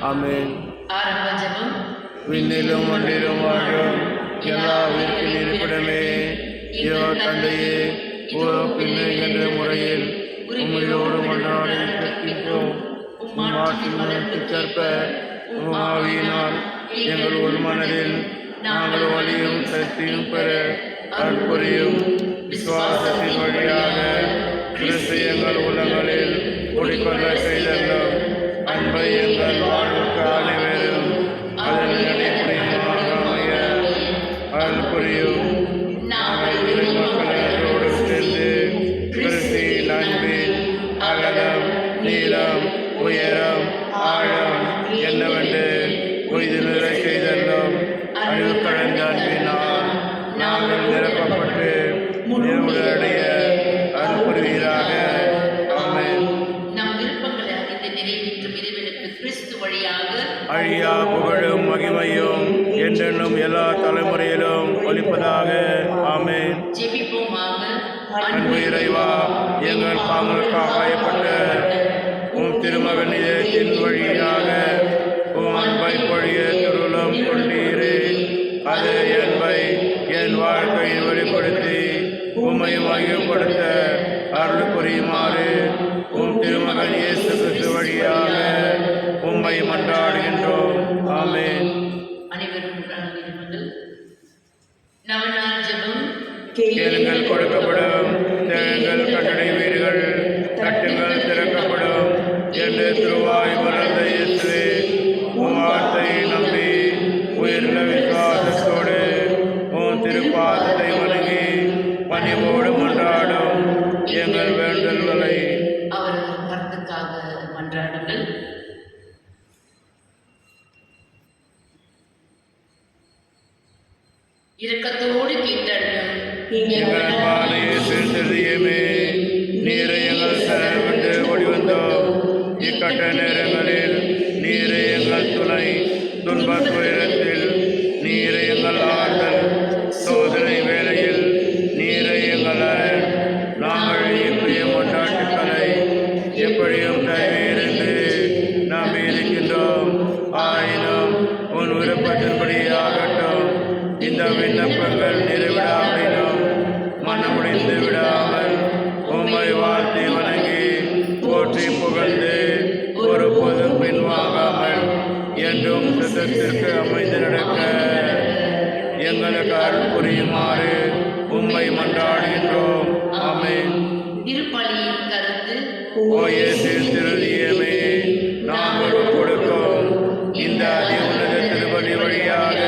ஆமென். ஆரம்ப ஜெபம். விண்ணிலும் மண்ணிலும் வாழும் எல்லா உயிர்ப்பின் இருப்பிடமே, இதோ தந்தையே, பிள்ளை என்ற முறையில் உண்மையோடு மன்றாடி கேட்கின்றோம். மாற்றிற்கு ஆவியினால் எங்கள் ஒரு மனதில் நாங்கள் வழியும் சக்தியும் பெற அற்புரியும். விசுவாசத்தின் வழியாக கிறிஸ்து எங்கள் உள்ளங்களில் குடிக்கொள்ள செய்தோம். அன்பை எங்கள் வாழ்வுக்கு அனைவரும் அதன் அடிப்படையாக அமைய அற்புரியும். நாங்கள் மக்களோடு சேர்ந்து கிறிஸ்தின் அன்பின் அகலம், நீளம், உயரம், ஆழம் என்னவென்று கொய்து நிறை செய்தோம். அழிவு கடந்த அன்பினால் நாங்கள் நிரப்பப்பட்டு நிறைவுடைய அற்புரிவீராக. அழியா புகழும் மகிமையும் என்றென்னும் எல்லா தலைமுறையிலும் ஒலிப்பதாக. ஆமென். அன்பு இறைவா, எங்கள் பாவங்களுக்காக காயப்பட்ட உம் திருமகன் இதயத்தின் வழியாக உம் அன்பை பொழிய திருவுளம் கொண்டீரே. அது என்பை என் வாழ்க்கையில் வெளிப்படுத்தி உம்மை மகிழ்ப்படுத்த அருள் புரியுமாறு உம் திருமகன் இயேசு கிறிஸ்து வழியாக உம்மை மன்றாடுகின்றோம். ஆமென். கேளுங்கள் கொடுக்கப்படும், தேடுங்கள் கட்டளைவீர்கள், தட்டுங்கள் திறக்கப்படும் என்று திருவாய் மறந்த இயேசுவே, உம் வார்த்தையை நம்பி உயிர்ந்த விசுவாசத்தோடு உன் திருப்பாதத்தை வணங்கி பணிவோடு மன்றாடும் எங்கள் வேண்டுதல்களை அவர்கள் கருத்துக்காக மன்றாடுங்கள். இரக்கத்தோடு கேட்டார்கள். நீரை எங்கள் சரண் ஓடிவந்தோம். இக்கட்ட நேரங்களில் நீரை எங்கள் துணை, துன்ப துயரத்தில் நீரை எங்கள் ஆறுதல், சோதனை வேளையில் நீரை எங்கள் அரண். நாங்கள் இன்றைய கொண்டாட்டுக்களை எப்படியும் தருவீரென்று நாம் இருக்கின்றோம். ஆயினும் உன் விருப்பத்தின்படி ஆகட்டும். இந்த விண்ணப்பங்கள் நிறைவிடாமலும் மனமுடிந்து விடாமல் உம்மை வாழ்த்தி வணங்கி போற்றி புகழ்ந்து ஒரு பொதும் பின்வாங்காமல் என்றும் சித்தத்திற்கு அமைந்து நடக்க எங்களுக்கு அருள் புரியுமாறு உம்மை மன்றாடுகின்றோம். ஆமென். திருப்பலியின் கருத்து. ஓ இயேசு திருதியமே, நாங்கள் கொடுக்கும் இந்த அதி உன்னத திருப்பலி வழியாக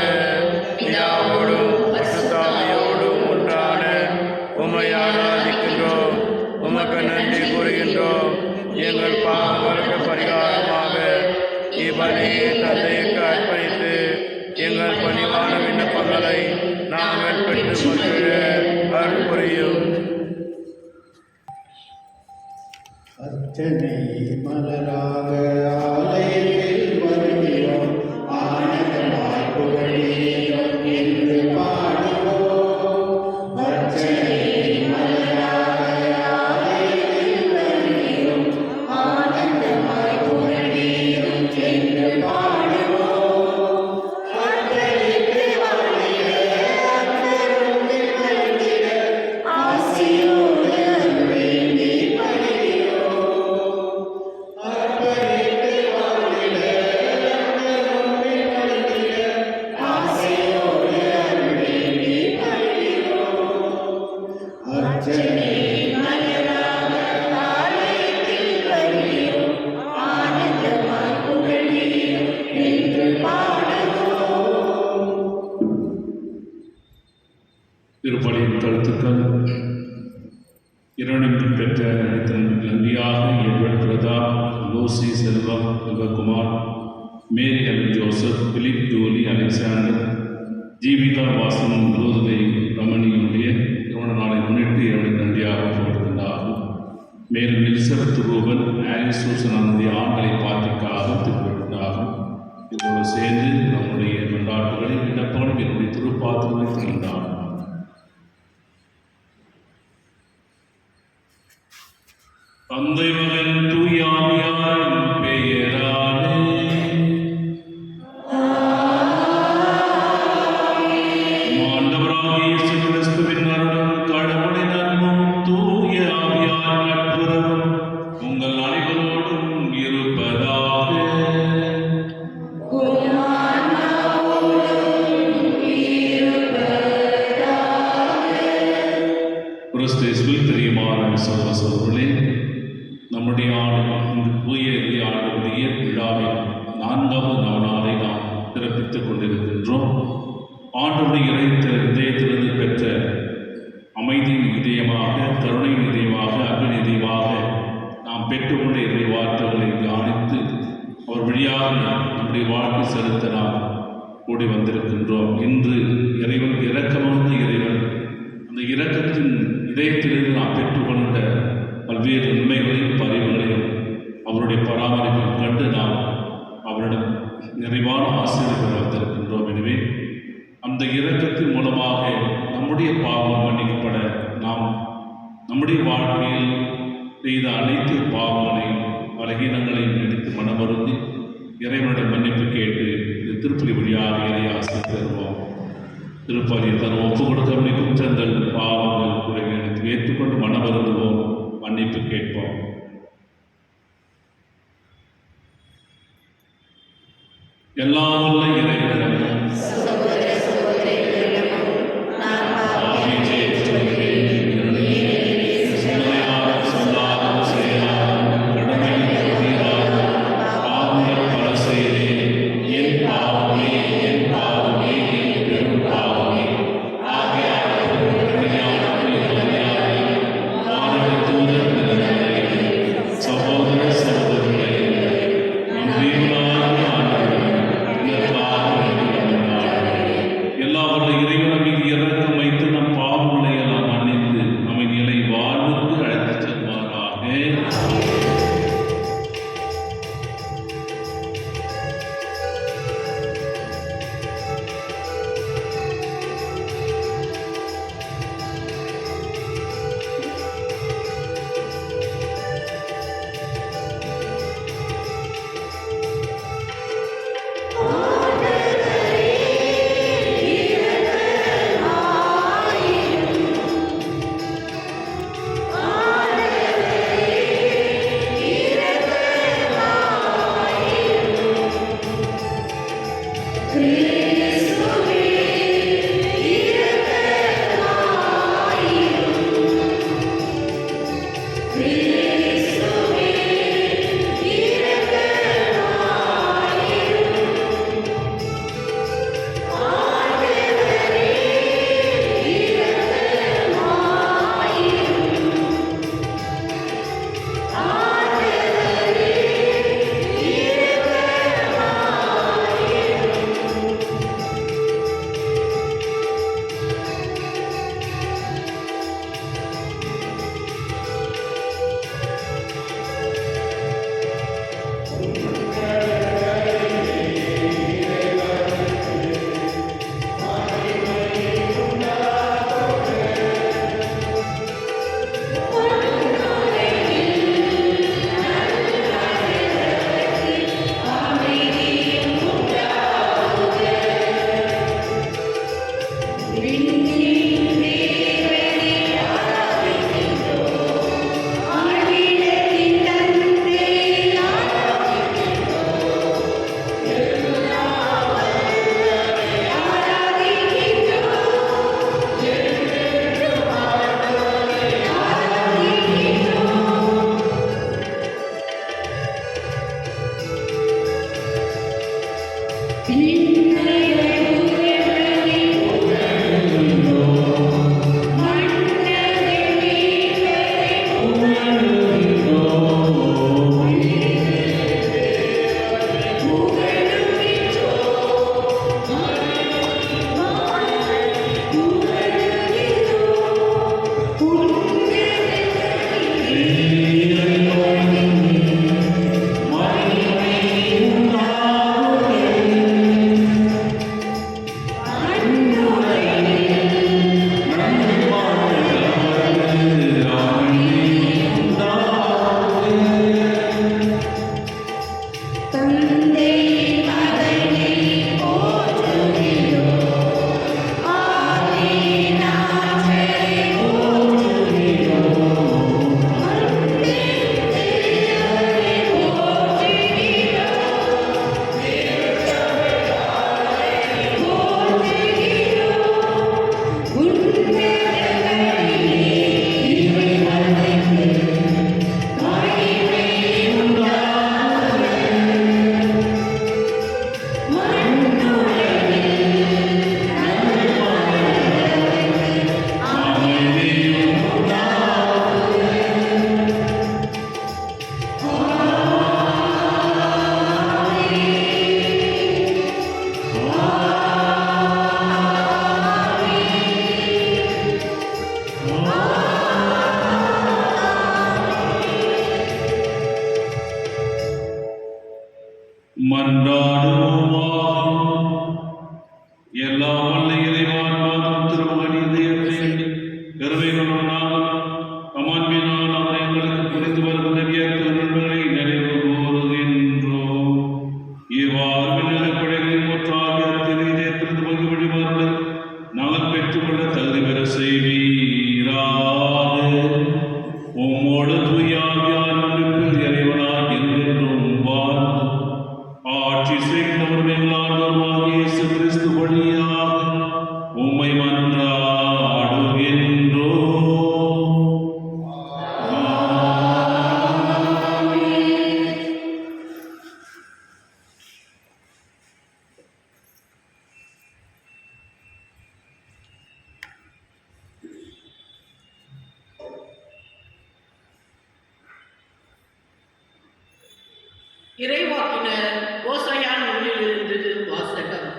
பிதாவோடும் பரிசுத்தாவியோடும் ஒன்றான உம்மை ஆராதிக்கின்றோம். உமக்கு நன்றி கூறுகின்றோம். எங்கள் பாவங்களுக்கு பரிகாரமாக இப்பலியை தந்தைக்கு அர்ப்பணித்து எங்கள் பணிவான விண்ணப்பங்களை நாங்கள் பெற்று மகிழ அருள் புரியும். அர்ச்சனை மலராக ஆலயத்தில் வருகிறோம். ஆனந்தமாய் புகழீரோம் என்று பாடுவோம். அர்ச்சனை மலராக ஆலயத்தில் வருகிறோம். ஆனந்தமாய் புகழீரோம் என்று பாடுவோம். அர்ப்பணித்து வாழ்ந்திட, அர்ப்பணித்து வாழ்ந்திட, ஆசியோடு வேண்டி படுகிறோம். அர்ப்பணித்து திருப்பலியின் கருத்துக்கள் இரண்டும் பெற்ற நன்றியாக எட்வர்ட் பிரதா, Lucy Selvam, Selvakumar, Mary and Joseph, Philip Joly, Alexander, Jeevika Vasan, ரோதுவை ரமணியுடைய திருமண நாளை முன்னிட்டு இறைவனுக்கு நன்றியாக போடுகின்றார்கள். மேலும் எலிசபெத் ரூபன், ஆலிஸ் சூசன் ஆகிய ஆண்களை பார்த்திக்காக திருப்பிவிட்டார்கள். இதோடு சேர்ந்து நம்முடைய கொண்டாட்டுகளை விண்ணப்பங்களும் என்னுடைய திருப்பாத்திரங்களை திறந்தார்கள். தந்தை மகன் தூய ஆவியாரின் பெயராலே ஆண்டவராகிய இயேசு கிறிஸ்துவின் அருளும் கடவுளின் அன்பும் தூய ஆவியாரின் நட்புறவும் உங்கள் அனைவரோடும் இருப்பதாக. கிறிஸ்துவில் பிரியமான சகோதரர்களே, நம்முடைய இந்த தூய ஆண்டுடைய விழாவை 4வது நவநாளை நாம் பிறப்பித்துக் கொண்டிருக்கின்றோம். ஆண்டுடைய இதயத்திலிருந்து பெற்ற அமைதியின் இதயமாக, கருணையின் இதயமாக, அன்பின் இதயமாக நாம் பெற்றுக்கொண்ட இறை வார்த்தைகளை தியானித்து அவர் வழியாக நம்முடைய வாழ்க்கை செலுத்த நாம் கூடி வந்திருக்கின்றோம். இன்று இறைவன் இரக்கமான இறைவன், அந்த இரக்கத்தின் இதயத்திலிருந்து நாம் பெற்றுக்கொண்ட பல்வேறு நன்மைகளையும் பரிவுகளையும் அவருடைய பராமரிப்பையும் கண்டு நாம் அவரிடம் நிறைவான ஆசீர்வாதம் வந்திருக்கின்றோம். எனவே அந்த இரக்கத்தின் மூலமாக நம்முடைய பாவம் மன்னிக்கப்பட நாம் நம்முடைய வாழ்க்கையில் செய்த அனைத்து பாவங்களையும் பலகீனங்களையும் எடுத்து மனமருந்தி இறைவனிடம் மன்னிப்பு கேட்டு இந்த திருப்பலி வழியாக இறை ஆசீர் தருவோம். திருப்பலியை தரும் ஒப்பு கொடுத்த நம்முடைய குற்றங்கள், பாவங்கள், குறைகளை ஏற்றுக்கொண்டு மனமருந்துவோம், மன்னிப்பு கேட்போம். எல்லாம் உள்ள இறைவனிடம் இறைவாக்கினர் ஓசையா நூலிலிருந்து வாசகம்.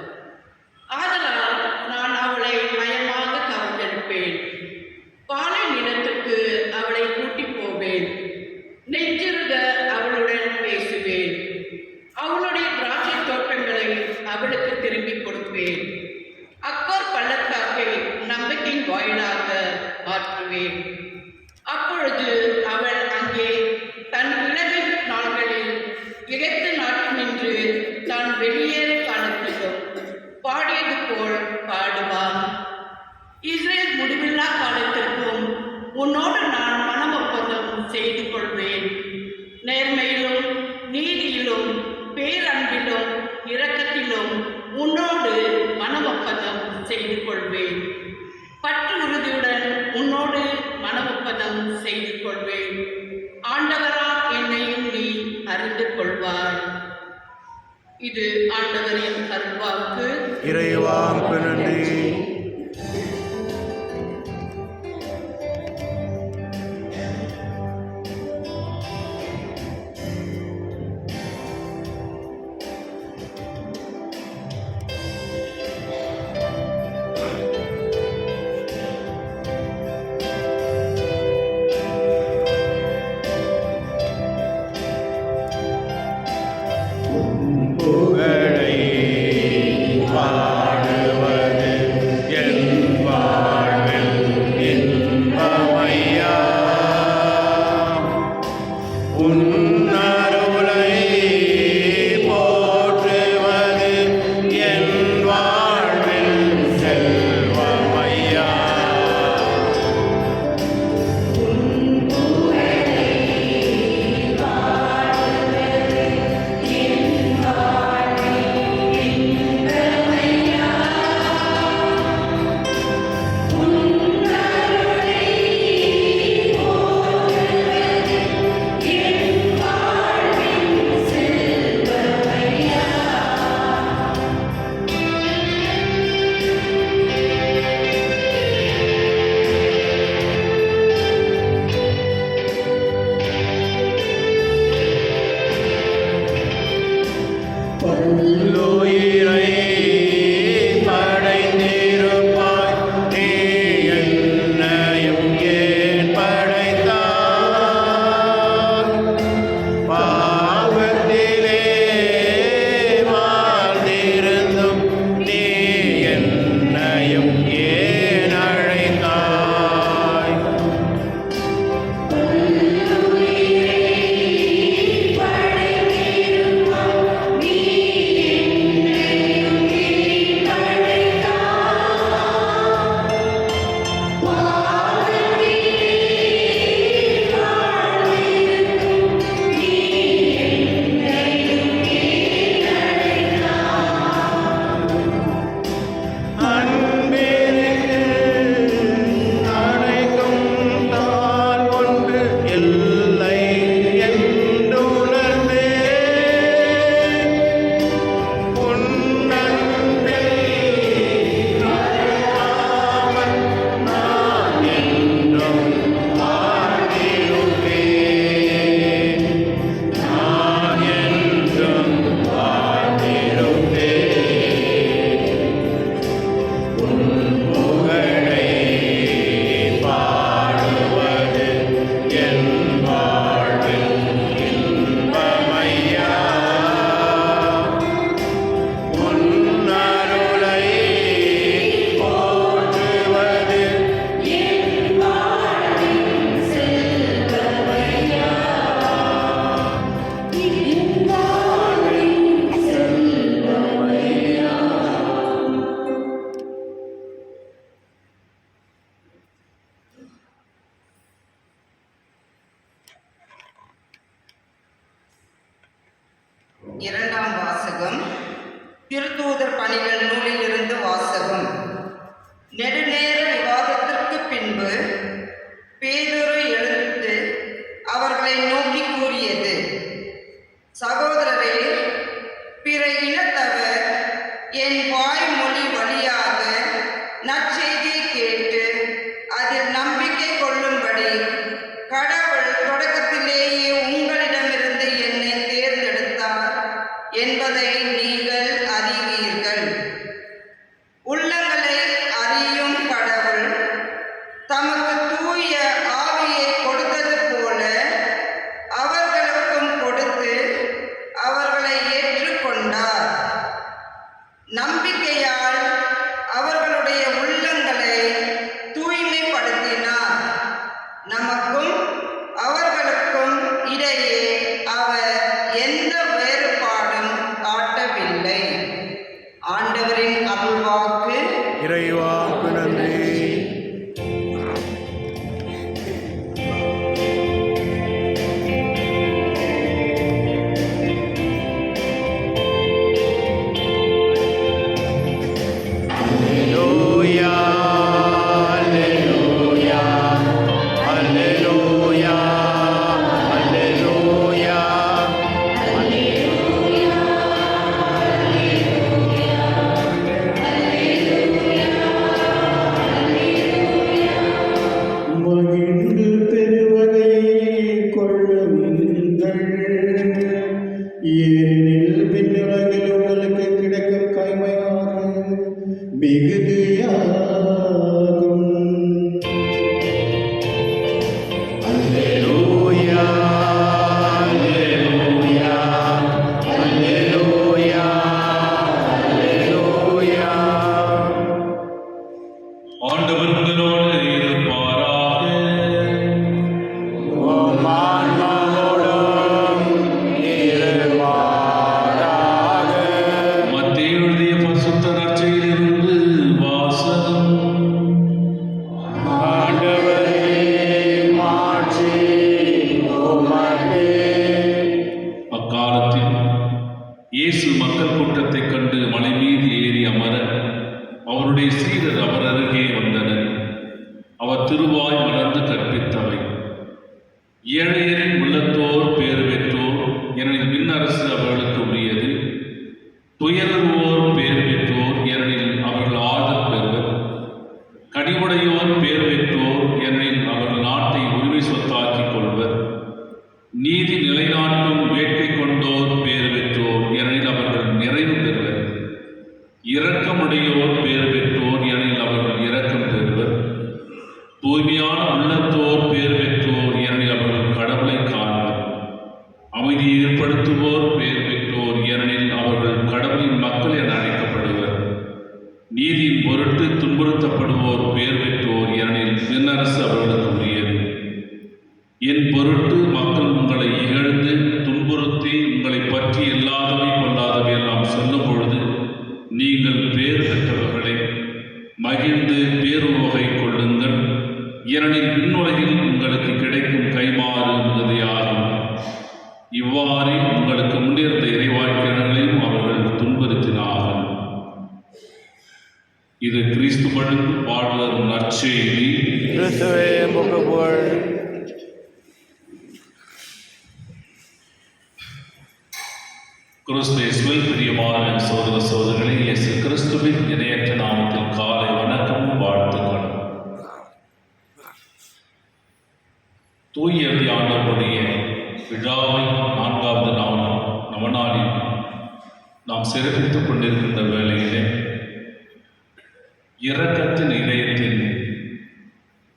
ஆதலால் நான் அவளை மயமாக கவர்ந்தெடுப்பேன், பாலை நிலத்துக்கு அவளை கூட்டிப் போவேன், நெஞ்சிருக அவளுடன் பேசுவேன், அவளுடைய திராட்சை தோட்டங்களை அவளுக்கு திரும்பிக் கொடுப்பேன், அக்கோர் பள்ளத்தாக்கை நம்பிக்கையின் வாயிலாக மாற்றுவேன். அப்பொழுது அவள் அங்கே தன் இளமை நாள்களில் இழைத்த நாட்டு நின்று தான் வெளியேற காலத்திலும் பாடியது போல் பாடுவான். இஸ்ரேல் முடிவில்லா காலத்திற்கும் உன்னோடு நான் மனம் ஒப்பந்தம் செய்து கொள்வேன். நேர்மையிலும் நீதியிலும் பேரன்பிலும் இரக்கத்திலும் உன்னோடு மனம் ஒப்பந்தம் செய்து கொள்வேன். பற்று உறுதியுடன் உன்னோடு மனமொப்பதம் செய்து கொள்வேன். ஆண்டவரா என்னையும் நீ அறிந்து கொள்வாய். இது ஆண்டவரின் அருள்வாக்கு. இறைவாக்கு நன்றி. புகழை பாடுவது என் வாழ்வில் இன்பமையா. உன் அருளை போற்றுவது என் வாழ்வில் செல்வமையா. பல்லுயிரை படைத்திருப்பாய், நீ என்னையும் ஏன் படைத்தாய்? பாவத்திலே வாழ்ந்திருந்தும் நீ என்னையும் ஏன் அழைத்தாய்? இரண்டாம் வாசகம். திருத்தூதர் பணிகள் நூலிலிருந்து வாசகம். நெடுநேர விவாதத்திற்கு பின்பு பேதுரு எழுந்து அவர்களை நோக்கி கூறியது, சகோதரரே, பிற இனத்தவர் என் வாய்மொழி வழியாக நற்செய்தியை கேட்டு அதில் நம்பிக்கை கொள்ளும்படி கடவுள் தொடக்கத்திலேயே உங்களிடமிருந்து என்னை தேர்ந்தெடுத்தார். அவர்களுடைய உள்ளங்களை தூய்மைப்படுத்தினார். நமக்கும் அவர்களுக்கும் இடையே அவர் எந்த வேறுபாடும் காட்டவில்லை. ஆண்டவரின் அருள்வாக்கு. இறைவாக்கு நன்றி. Alleluia, alleluia, alleluia, alleluia, மகிழ்ந்து பெருவகையை கொள்ளுங்கள், ஏனெனில் விண்ணுலகில் உங்களுக்கு கிடைக்கும் கைமையாக மிகுதியாகும். அல்லேலூயா, அல்லேலூயா, அல்லேலூயா, அல்லேலூயா. ஆண்டவர் உங்களோடு இருப்பாராக. உம் ஆன்மாவோடும் இருப்பாராக. மத்தேயு எழுதிய பரிசுத்த நற்செய்தியிலிருந்து வாசகம். ஆண்டவரே, மாட்சி உமக்கே. அக்காலத்தில் இயேசு மக்கள் கூட்டத்தைக் கண்டு மலை மீது ஏறி அமர அவருடைய சீடர் அவர் அருகே வந்தனர். அவர் திருவாய் மலர்ந்து கற்பித்தவை: ஏழையரின் உள்ளத்தோர் பேறு பெற்றோர், ஏனெனில் விண்ணரசு அவர்களுக்கு உரியது. துயருவோர் பேறு பெற்றோர், ஏனெனில் அவர்கள் ஆறுதல் பெறுவர். கனிவுடையோர் பேறு பெற்றோர், ஏனெனில் அவர்கள் நாட்டை உரிமை சொத்தாக்கிக் கொள்வர். நீதி நிலைநாட்டும் வேட்கை கொண்டோர் பேறு பெற்றோர், ஏனெனில் அவர்கள் நிறைவு பெறுவர். இரக்கமுடையோர் பேறு பெற்றோர், ஏனெனில் அவர்கள் இரக்கம் பெறுவர். தூய்மையான உள்ளத்தோர் பேறு பெற்றோர், ஏனெனில் அவர்கள் கடவுளை காண்பர். அமைதியை ஏற்படுத்துவோர் பேறு பெற்றோர், ஏனெனில் அவர்கள் கடவுளின் மக்கள் என அழைக்கப்படுவர். நீதியின் பொருட்டு துன்புறுத்தப்படுவோர் பேறு பெற்றோர், ஏனெனில் விண்ணரசு அவர்களுக்கு உரியது. என் பொருட்டு மக்கள் உங்களை இகழ்ந்து துன்புறுத்தி உங்களை பற்றி இல்லாதவை கொள்ளாதவை எல்லாம் சொல்லும் பொழுது நீங்கள் பேறு பெற்றவர்களே, மகிழ்ந்து பேருவகை கொள்ளுங்கள், ஏனெனில் விண்ணுலகில் உங்களுக்கு கிடைக்கும் கைமாறு மிகுதியாகும். இவ்வாறே உங்களுக்கு முன்னிருந்த இறைவாக்கினர்களையும் அவர்கள் துன்புறுத்தினார்கள். இது கிறிஸ்து வழங்கும் வாழ்வரும் நற்செய்தி. கிறிஸ்துவே உமக்கு புகழ். கிறிஸ்துவில் பிரியமான சோதர சோதரிகளே, இயேசு கிறிஸ்துவின் இணையற்ற நாமத்தில் காலை வணக்கமும் வாழ்த்துக்களும். தூய ஆண்டவருடைய விழாவை 4வது நவநாளில் நாம் சிறப்பித்துக் கொண்டிருக்கின்ற வேளையிலே இரக்கத்தின் இதயத்தின்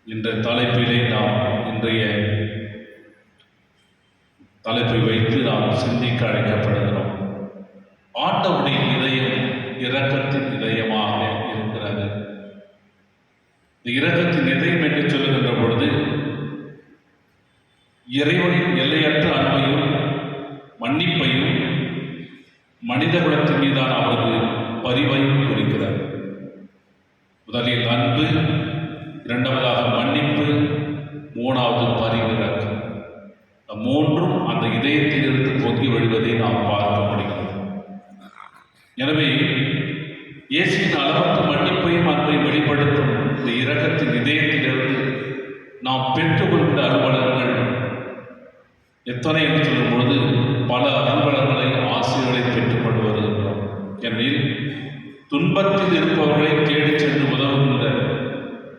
என்ற தலைப்பிலே நாம் இன்றைய தலைப்பை வைத்து நாம் சிந்திக்க அழைக்கப்படுகிறோம். ஆண்டவருடைய இதயம் இரக்கத்தின் இதயமாக இருக்கிறது. இந்த இரக்கத்தின் இதயம் என்று சொல்லுகின்ற பொழுது இறைவனின் எல்லையற்ற அன்பையும் மன்னிப்பையும் மனித குலத்தின் மீதான அவரது பரிவையும் குறிக்கிறார். முதலில் அன்பு, இரண்டாவதாக மன்னிப்பு, மூணாவது பரிவிறக்கம். இந்த மூன்றும் அந்த இதயத்திலிருந்து பொங்கி வழிவதை நாம் பார்க்க முடிகிறது. எனவே இயேசுவின் அளவற்ற மன்னிப்பையும் அன்பையும் வெளிப்படுத்தும் இந்த இரக்கத்தின் இதயத்திலிருந்து நாம் பெற்றுக்கொண்ட அலுவலங்கள் எத்தனை என்று சொல்லும் பொழுது பல அலுவலங்களை ஆசிரியர்களை பெற்றுக்கொண்டு வருகின்றோம். ஏனெனில் துன்பத்தில் இருப்பவர்களை தேடிச் சென்று உதவுகின்ற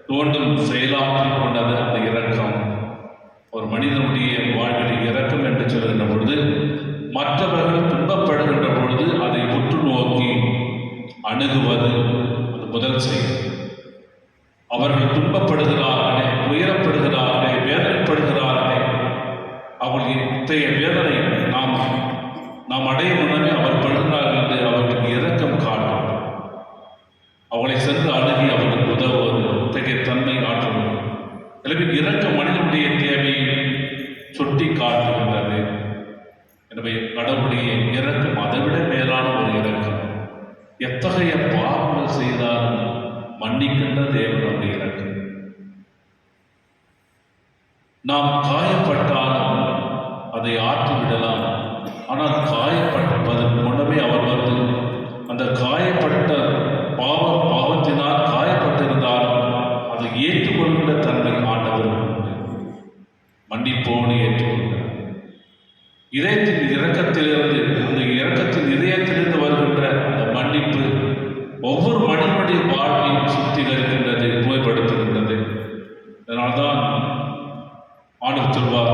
தோண்டும் செயலாற்றிக் கொண்டது அந்த இரக்கம். ஒரு மனிதனுடைய வாழ்வில் இரக்கம் என்று சொல்கின்ற பொழுது மற்றவர்கள் துன்பப்படுகின்ற பொழுது அதை உற்று நோக்கி அணுகுவது அது முதல் செயல். அவர்கள் துன்பப்படுகிறார்களே, துயரப்படுகிறார்களே, வேதனைப்படுகிறார்களே, அவர்கள் இத்தகைய வேதனை நாம் அடைய முன்னமே அவர் படுகிறார்கள் என்று அவர்களுக்கு இரக்கம் காட்டும். அவளை சென்று எத்தகைய பாவங்கள் செய்தாலும் மன்னிக்கின்ற தேவனுடைய இறக்கம். நாம் காயப்பட்டாலும் அதை ஆற்றி விடலாம். ஆனால் காயப்பட்டதற்கு முன்னமே அவர் வந்து அந்த காயப்பட்ட பாவத்தினால் காயப்பட்டிருந்தாலும் அதை ஏற்றுக்கொள்கின்ற தன்மை ஆண்டவருக்கு உண்டு. மன்னிப்போடு ஏற்றுக்கொள்கிறார். இதயத்தின் இரக்கத்திலிருந்து, அந்த இரக்கத்தின் இதயத்திலிருந்து வருகின்ற அந்த மன்னிப்பு ஒவ்வொரு மனிதனுடைய வாழ்வையும் சுத்திகரிக்கின்றது, தூய்மைப்படுத்துகின்றது. அதனால்தான் ஆண்டவர் சொல்வார்,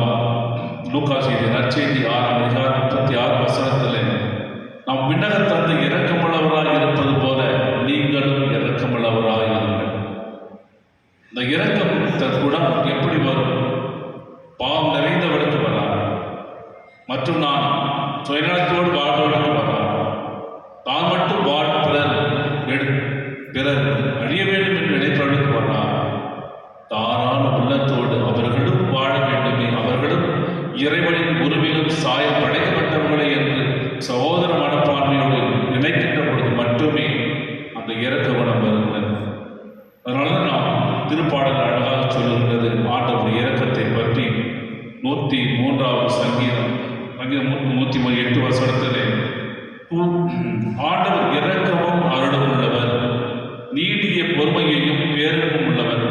லூக்கா செய்தி நற்செய்தி 6:36 நாம் விண்ணக தந்தை இரக்கமுள்ளவராய் இருப்பது போல நீங்களும் இரக்கமுள்ளவராய் இருங்கள். இந்த இரக்கம் குணம் எப்படி வரும்? பாவம் நிறைந்தவருக்கு வராது, மற்றும் நான் சுயநலத்தோடு வாழ்வதற்கு வராது. தான் மட்டும் பிறர் அழிய வேண்டும் என்று நினைப்பவர்களுக்கு வராது. தாராள உள்ளத்தோடு அவர்களும் வாழ வேண்டுமே, அவர்களும் இறைவனின் உருவிலும் சாயம் படைக்கப்பட்டவர்களே என்று சகோதர மனப்பான்மையோடு நினைக்கின்ற பொழுது மட்டுமே அந்த இரக்க குணம் வருகிறது. அதனால நாம் திருப்பாடல் அழகாக சொல்லுகின்றது ஆண்டவருடைய இரக்கத்தை பற்றி. 103 சங்கீதம் 108 ஆண்டவர் இரக்கமும் அருளும் உள்ளவர், நீடிய பொறுமையையும் பேரன்பும் உள்ளவர்.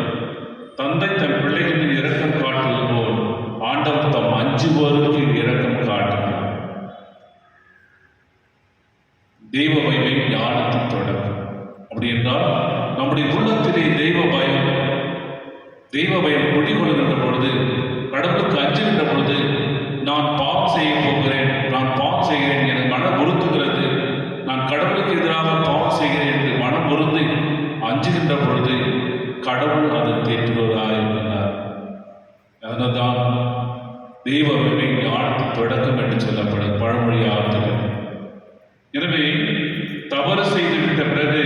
தந்தை தன் பிள்ளைகளின் இரக்கம் காட்டுவது போல் ஆண்டவர் தம் அஞ்சுவோருக்கு இரக்கம் காட்டுகிறார். தெய்வ பயமே ஞானத்தின் தொடக்கம். அப்படி என்றால் நம்முடைய உள்ளத்திலே தெய்வ பயம் குடிகொள்கின்ற பொழுது, கடவுளுக்கு அஞ்சுகின்ற பொழுது, நான் பாவம் செய்ய போகிறேன், நான் பாவம் செய்கிறேன் என மனம் உறுத்துகிறது, நான் கடவுளுக்கு எதிராக பாவம் செய்கிறேன் என்று மனம் உறுந்து அஞ்சுகின்ற பொழுது கடவுள் அதை தேற்றுவதாக இருக்கிறார். அதனால்தான் தெய்வமே ஞானத்தின் தொடக்கம் என்று சொல்லப்படும் பழமொழி ஆறுதல். எனவே தவறு செய்துவிட்ட பிறகு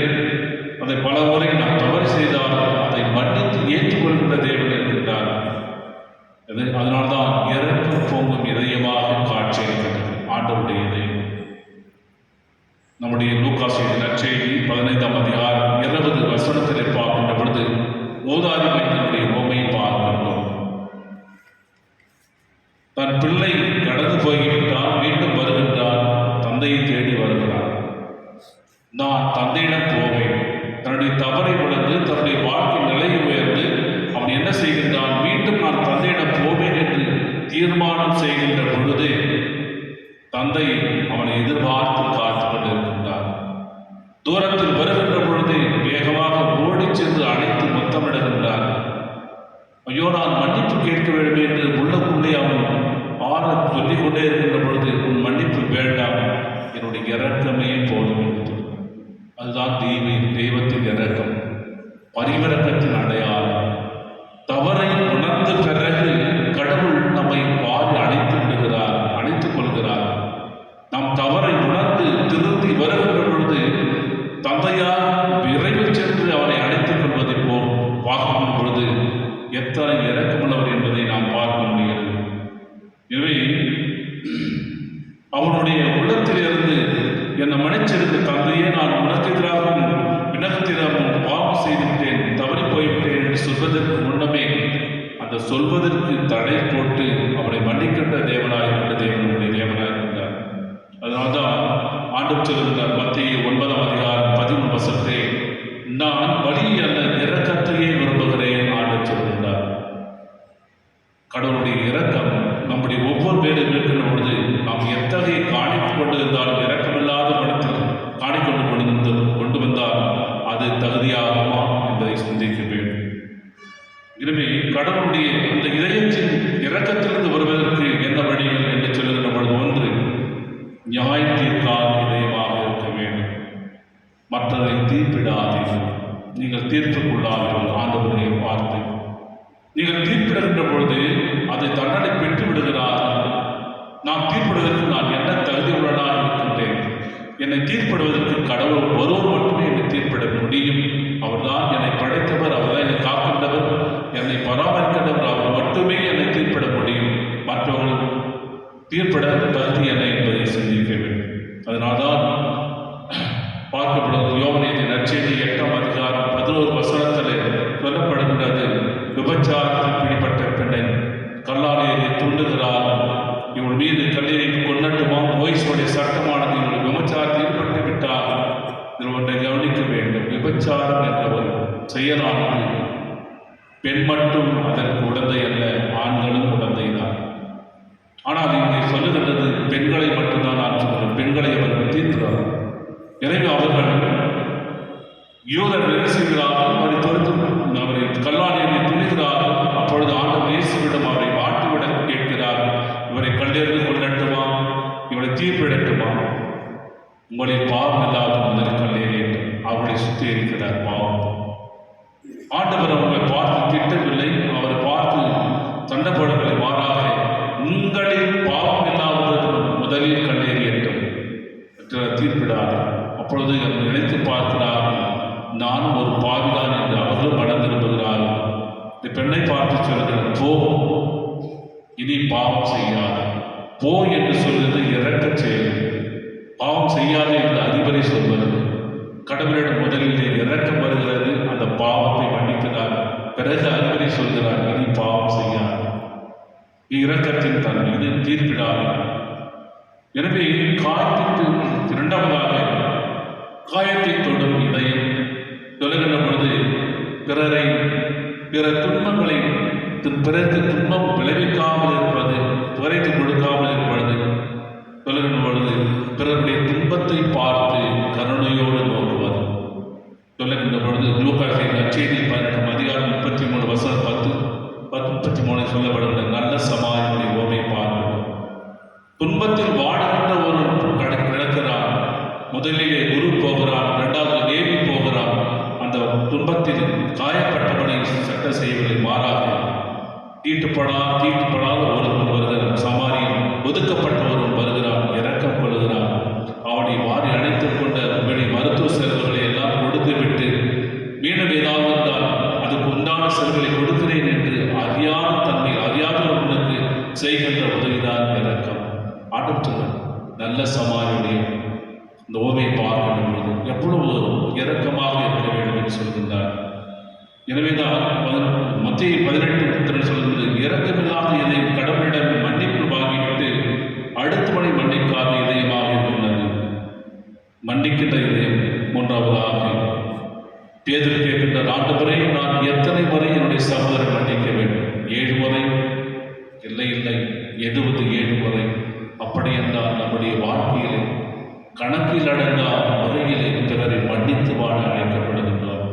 அதை பல முறை நாம் தவறு செய்தால் அதை மன்னித்து ஏற்றுக்கொள்கின்ற தேவன் இருக்கின்றார். அதனால்தான் இறக்கம் பொங்கும் இதயமாக காட்சியளிக்கிறது ஆண்டவருடைய இதயம். நம்முடைய லூக்கா செய்தி நற்செய்தி 15:20 பார்க்கின்ற பொழுது ஓதாரி மைந்தனுடைய ஓமையை பார்க்கின்றோம். தன் பிள்ளை கடந்து போய்விட்டால் மீண்டும் வருகின்றான், தந்தையை தேடி வருகிறான். நான் தந்தையிடம் போவேன். தன்னுடைய தவறை உணர்ந்து தன்னுடைய வாழ்க்கை நிலையை உயர்ந்து அவன் என்ன செய்கின்றான்? மீண்டும் நான் தந்தையிடம் போவேன் என்று தீர்மானம் செய்கின்ற பொழுது தந்தை அவனை எதிர்பார்த்து காத்து கொண்டிருக்கின்றார். தூரத்தில் வருகின்ற பொழுது வேகமாக ஓடி சென்று அழைத்து முத்தமிடுகின்றார். ஐயோ, நான் மன்னிப்பு கேட்க வேண்டும் என்று உள்ளக்குள்ளே அவன் ஆற சொல்லிக் கொண்டே இருக்கின்ற பொழுது, உன் மன்னிப்பு வேண்டாம், என்னுடைய இரக்கமே போதும் என்று. அதுதான் தெய்வத்தின் இரக்கம், பரிவிரக்கத்தின் அடையாளம். தவறை உணர்ந்த பிறகு கடவுள் நம்மை வாரி அணைத்து விடுகிறார், அணைத்துக் கொள்கிறார். நாம் தவறை உணர்ந்து திருந்தி வருகின்ற பொழுது தந்தையார் விரைவில் சென்று அவரை அணைத்துக் கொள்வதை போல் பார்க்கும் பொழுது எத்தனை இரக்கமுள்ளவர் என்பதை நாம் பார்க்க முடிகிறது. எனவே அவனுடைய உள்ளத்திலிருந்து என்னை மன்னிச்சிருந்த தந்தையே, நான் உனக்கு எதிராகவும் விண்ணகத்திடமும் பாவம் செய்துவிட்டேன், தவறி போய்விட்டேன் என்று சொல்வதற்கு முன்னமே அந்த சொல்வதற்கு தடை போட்டு அவரை மன்னிக்கின்ற தேவனாயிருக்கின்ற தேவனுடைய தேவனாயிருக்கின்றார். அதனால்தான் ஆண்டவர் சொல்கின்றார் மத்தேயு 9:13 நான் பலி அல்ல இரக்கத்தையே விரும்புகிறேன் ஆண்டவர் சொல்கின்றார். கடவுளுடைய இரக்கம் நம்முடைய ஒவ்வொரு பேரும் இருக்கின்ற பொழுது நாம் எத்தகைய காணிக் கொண்டு இருந்தாலும் இரக்கமில்லாத படத்தில் கொண்டு வந்தால் அது தகுதியாகுமா என்பதை சிந்திக்க வேண்டும். எனவே கடவுளுடைய இந்த இதயத்தின் இரக்கத்திலிருந்து வருவதற்கு என்ன வழிகள் என்று சொல்லுகின்ற பொழுது, ஒன்று, நியாயம் தீர்க்காத இதயமாக இருக்க வேண்டும். மற்றதை தீர்ப்பிடாதீர்கள், நீங்கள் தீர்ப்புக்குள்ளாதீர்கள். ஆண்டவருடைய வார்த்தை. நீங்கள் தீர்ப்பிடுகின்ற பொழுது அதை தண்டனை பெற்று விடுகிறார். நாம் தீர்ப்பிடுவதற்கு நான் என்ன தகுதி உள்ளதாக இருக்கின்றேன்? என்னை தீர்ப்பிடுவதற்கு கடவுள் ஒருவர் மட்டுமே என்னை தீர்ப்பிட முடியும். அவர்தான் என்னை படைத்தவர், அவர்தான் என்னை காக்கின்றவர், என்னை பராமரிக்கின்றவர். அவர் மட்டுமே என்னை தீர்ப்பிட முடியும். மற்றவர்கள் தீர்ப்பிட தகுதி என்ன என்பதை சிந்திக்க வேண்டும். அதனால்தான் பார்க்கப்படுவது யோவான் நற்செய்தி 8ஆம் அதிகாரம் 11 வசனத்தில் சொல்லப்படுகின்றது. விபச்சாரத்தில் பிடிப்பட்ட பெண்ணை கல்லாலேயே தூண்டுகிறார். இவள் மீது கல்லீரைக்கு கொல்லட்டுமா? மோயிசுடைய சட்டமானது இவள் விபச்சாரத்தில் ஈடுபட்டு விட்டார். இதில் ஒன்றை கவனிக்க வேண்டும். விபச்சாரம் என்ற ஒரு செயலானது பெண் மட்டும் அதற்கு உடந்தை அல்ல, ஆண்களும் உடந்தைதான். ஆனால் இங்கே சொல்லுகின்றது பெண்களை மட்டும்தான் நான் சொல்கிறேன். பெண்களை அவர்கள் தீர்க்கிறார். எனவே அவர்கள் யூதர்கள் என்ன செய்கிறார்கள்? அவரை கல்லாலேயே துணிகிறார்கள். அப்பொழுது ஆண்டவர் இயேசுவிடம் அவரை மாட்டிவிட கேட்கிறார்கள். இவரை கல்லெறிந்து கொள்ளட்டுமா? இவரை தீர்ப்பிடட்டுமா? உங்களில் பாவம் இல்லாத முதல் கல்லெறியட்டும். அவர்களை சுற்றி இருக்கிறார் பாவம். ஆண்டவர் அவர்களை பார்த்து திட்டவில்லை, அவரை பார்த்து சண்டை போடவில்லை. மாறாக உங்களில் பாவம் இல்லாதது முதலில் கல்லெறியட்டும் என்ற தீர்ப்பிடாது. அப்பொழுது அவர் நினைத்து பார்க்கிறார்கள், நானும் ஒரு பாவிதான் என்று அவர்களும் மனம் திரும்புகிறார்கள். இந்த பெண்ணை பார்த்து சொல்கிறார், போ, இனி பாவம் செய்யாது. போ என்று சொல்வது இறக்க செயல். பாவம் செய்யாது என்று அதிபரை சொல்வது. கடவுளிடம் முதலில் இறக்கம் வருகிறது, அந்த பாவத்தை மன்னிக்கிறார். பிறகு அதிபரை சொல்கிறார், இனி பாவம் செய்யாது. இரக்கத்தின் தன்மை இது தீர்ப்பிடாது. எனவே காயத்திற்கு இரண்டாவதாக காயத்தை தொடும் இதயம் சொல்லுகின்ற பொழுது பிற துன்பங்களை பிறகு துன்பம் விளைவிக்காமல் இருப்பது, குறைத்து கொடுக்காமல் இருப்பது சொல்லுகின்ற பொழுது பிறருடைய துன்பத்தை பார்த்து கருணையோடு நோக்குவது சொல்லுகின்ற பொழுது லூக்கா நற்செய்தி 18ஆம் அதிகாரம் 33 வசனம் 10-33 சொல்லப்படுகிற நல்ல சமாரியனுடைய ஓமை பார்க்கணும். துன்பத்தில் வாடுகின்ற ஒரு கிடக்கிறான். முதலிலே குரு போகிறான், இரண்டாவது தேவி போகிறான். அந்த துன்பத்தில் காயப்பட்டவனை சட்ட செய்வதை மாறாக தீட்டுப்படாத ஒருவன் வருகிறான். சமாரியம் ஒதுக்கப்பட்ட ஒருவன் வருகிறான், இறக்கம் கொள்கிறான். அவனை வாரி அணைத்துக் கொண்ட வெளி மருத்துவ செலவுகளை எல்லாம் கொடுத்து விட்டு மீண்டும் ஏதாவது இருந்தால் அதுக்கு உண்டான செலவுகளை கொடுக்கிறேன் என்று அறியாதவர்களுக்கு செய்கின்ற உதவிதான் இறக்கம். ஆண்டவர் நல்ல சமாரியுடைய இந்த ஓமை பார்க்கின்ற பொழுது எவ்வளவு இரக்கமாக இருக்க வேண்டும் என்று சொல்கின்றார். எனவேதான் மத்திய 18 சொல்கிறது, இரக்கமில்லாத இதயம் கடவுளிடம் மன்னிப்பு வாங்கிவிட்டு அடுத்தவனை மன்னிக்காத இதயமாக இருக்கின்றது. மன்னிக்கின்ற இதயம் மூன்றாவதாக பேதுரு கேட்கின்ற ஆண்டவரே, நான் எத்தனை முறை என்னுடைய சகோதரன் மன்னிக்க வேண்டும்? 7 முறை? இல்லை 7 முறை. அப்படி என்றால் நம்முடைய வாழ்க்கையிலே கணக்கில் அடங்கா முறையிலே பிறரை மன்னித்து வாழ அழைக்கப்படுகின்றோம்.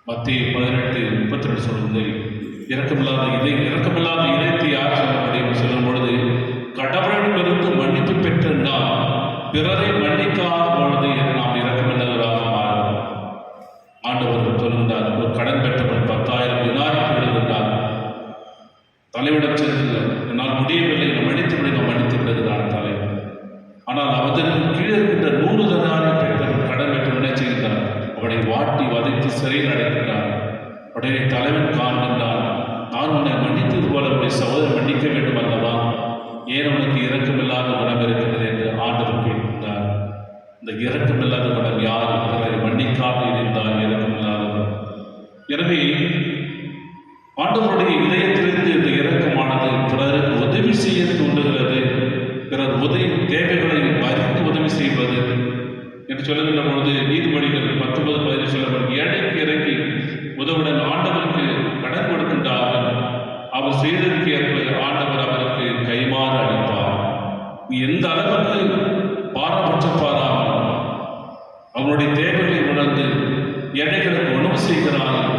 மத்திய 18:32 சொல்வது இரக்கமில்லாத இதயத்தை யார் சொல்ல முடியும் சொல்லும் பொழுது, கடவுளிடமிருந்து மன்னிப்பு பெற்ற நாம் பிறரை மன்னிக்காத பொழுது நாம் இரக்கமில்லாதவராக மாறும். ஆண்டவர் சொல்கின்றார், ஒரு கடன் பெற்றவன் 10,000 தினார் எழுதுகிறார். தலைவிடம் சென்று என்னால் முடியவில்லை, மன்னித்து விடுகிறான் தலைவர். ஆனால் அதற்கு கீழே இருக்கின்ற 100 தினாரை பெற்றவன் கடன் பெற்றவன் செய்கின்றான். அவனை வாட்டி வதைத்து சிறையில் அடைக்கின்றான். உடனே தலைவன் காண்கின்றான், நான் உன்னை மன்னித்தது போல உன்னை சகோதரன் மன்னிக்க வேண்டும் அல்லவா? ஏன் உனக்கு இரக்கமில்லாத குணம் இருக்கிறது என்று ஆண்டவர் கேட்கின்றார். இந்த இரக்கமில்லாத குணம் யார்? பிறரை மன்னிக்காமல் இருந்தால் இரக்கமில்லாதவர். எனவே ஆண்டவருடைய இதயத்திலிருந்து இந்த இரக்கமானது பிறருக்கு உதவி செய்ய தூண்டுகிறது. பிறர் தேவைகளை அறிந்து உதவி செய்வது என்று சொல்லுகின்ற பொழுது நீதிபதிகள் 19:15 சொல்லப்படும், ஏழைக்கு இறங்கி உதவுடன் ஆண்டவருக்கு கடன் கொடுக்கின்றார்கள். அவர் செய்ததற்கு ஏற்ப ஆண்டவர் அவருக்கு கைமாறு அளிப்பார். நீ எந்த அளவுக்கு பாரபட்சம் பாராமல் அவனுடைய தேவைகளை உணர்ந்து ஏழைகளுக்கு உணவு செய்கிறாய்,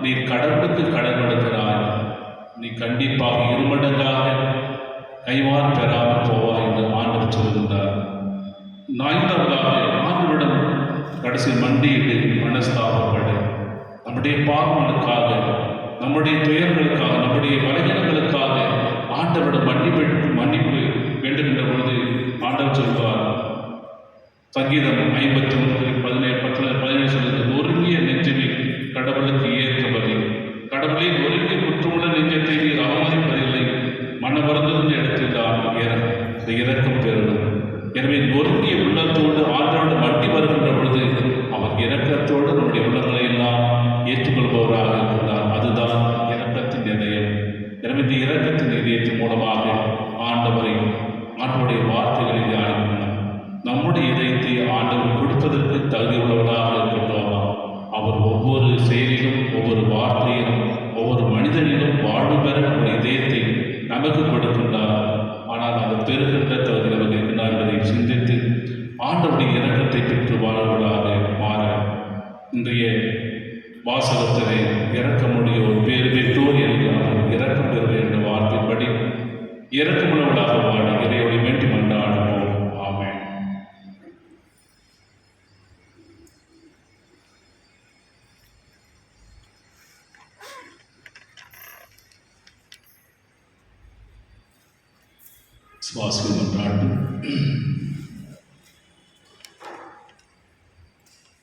நீ கடவுளுக்கு கடன் கொடுக்கிறாய், நீ கண்டிப்பாக 2 மடங்காக கைமாறு பெறாமல் போவாய் என்று ஆண்டவர் சொல்கின்றார். 4வது ஆண்டவரிடம் கடைசி மண்டியிட்டு மனஸ்தாபப்படு. நம்முடைய பாவங்களுக்காக, நம்முடைய துயர்களுக்காக, நம்முடைய பலகீனங்களுக்காக ஆண்டவரிடம் மன்னிப்பு வேண்டுகின்ற பொழுது ஆண்டவர் சொல்வார். சங்கீதம் 51:17 சொல்வது, ஒருங்கிய நெஞ்சமே கடவுளுக்கு ஏற்ற பலி. கடவுளே, ஒருங்கிய குற்றமுள்ள நெஞ்சத்தை நீர் அவமதிப்பதில்லை. மனவருந்தும் இடத்தில் தான் இந்த இரக்கம் பெறணும். எனவே ஒருங்கிய உள்ளத்தோடு ஆண்டவரிடம் மண்டி வருகின்ற பொழுது அவர் வாசகத்திலே இரக்கமுடையோர் பேறு பெற்றோர் என்றார். இரக்கம் பெறுவர் என்ற வார்த்தைப்படி இரக்கமுள்ளவர்களாக வாழ இறைவனை வேண்டி மன்றாடுவோம். ஆமென். சுவாசம் மன்றாட்டு.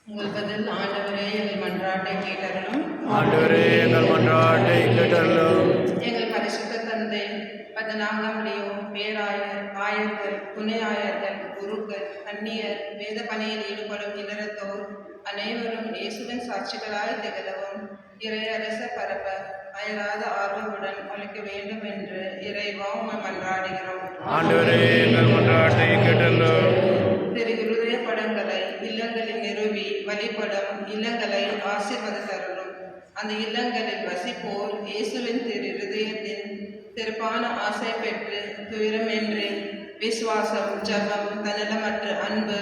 உங்கள் பதில் ஆண்டவரே எங்கள் மன்றாட்டை கேட்டருளும். ஆண்டவரே எங்கள் மன்றாட்டை கேட்டருளும். எங்கள் பரிசுத்த தந்தை 14ஆம் லியோ பேராயர், ஆயர்கள், துணை ஆயர்கள், குருக்கள், கன்னியர், வேத பணியில் ஈடுபடும் இல்லறத்தோர் அனைவரும் இயேசுவின் சாட்சிகளாய் திகழவும் இறையரச பரப்ப அயராத ஆர்வமுடன் ஒழிக்க வேண்டும் என்று இறைவா உம்மை மன்றாடுகிறோம். ஆண்டவரே எங்கள் மன்றாட்டை கேட்டருளும். திரு இருதய படங்களை இல்லங்களில் நிறுவி வழிபடும் இல்லங்களை ஆசீர்வதித்தருளும். அந்த இல்லங்களில் வசிப்போர் இயேசுவின் திரு இருதயத்தின் சிறப்பான ஆசை பெற்று துயரமின்றி விசுவாசம், ஜபம், தன்னலமற்ற அன்பு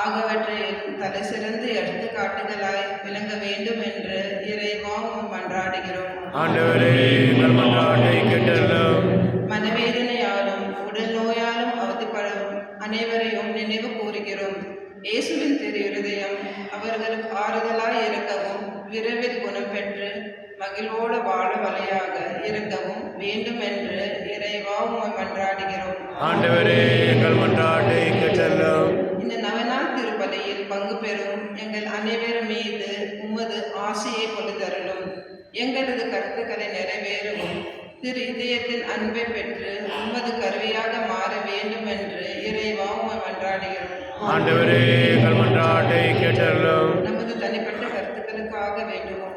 ஆகியவற்றையும் தலை சிறந்து எடுத்துக்காட்டுகளாய் விளங்க வேண்டும் என்று இறைவா மன்றாடுகிறோம். ஆண்டவரே எங்கள் மன்றாட்டை கேட்டருளும். மனவேதனையாலும் உடல் நோயாலும் அவதிப்படும் அனைவரையும் நினைவு கூறுகிறோம். இயேசுவின் திரு இருதயம் அவர்களுக்கு ஆறுதலாய் இருக்கவும் விரைவில் குணம் பெற்று மகிழ்வோடு வாழ வழியாக இருக்கவும் வேண்டும் என்று இறைவா உம்மை மன்றாடுகிறோம். ஆண்டவரே எங்கள் மன்றாட்டை கேட்டருளும். இந்த நவநாள் திருப்பலியில் பங்கு பெறும் எங்கள் அனைவர் மீது உமது ஆசையை பொழுதருளும். எங்களது கருத்துக்களை நிறைவேறவும் திரு இதயத்தின் அன்பை பெற்று உமது கருவியாக மாற வேண்டும் என்று இறைவா உம்மை மன்றாடுகிறோம். ஆண்டவரே எங்கள் மன்றாட்டை கேட்டருளும். நமது தனிப்பட்ட கருத்துக்களுக்காக வேண்டுவோம்.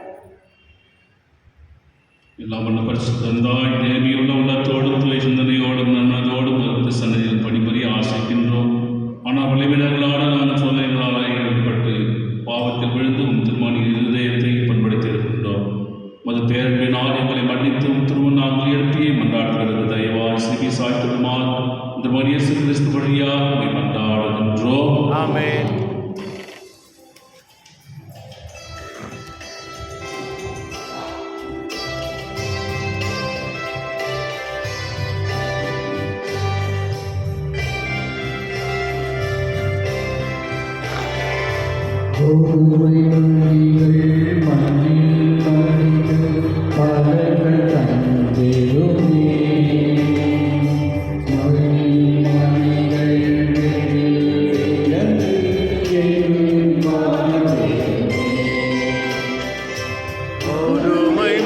எல்லாம் வல்ல பரிசுத்த தந்தாய் தேவியுள்ள உள்ளத்தோடும் துளை சிந்தனையோடும் நன்மதோடும் மருத்துவ சன்னதியில் பணிபுரிய ஆசைக்கின்றோம். ஆனால் விளைவினர்களான நாங்கள் சோதனைகளால் ஏற்பட்டு பாவத்தில் விழுந்து உம் திருமணியின் இருதயத்தை பண்படுத்தி இருக்கின்றோம். மது பேரன்பினால் எங்களை மன்னித்து உம் திருமணாங்கள் எழுப்பியை மன்றாடுகிறது தயவாய் சிறுமி சாய்த்துமால் திருமணிய சிறு கிறிஸ்து வழியாக உம்மை மன்றாடுகின்றோம். ஆமென். கொடுமை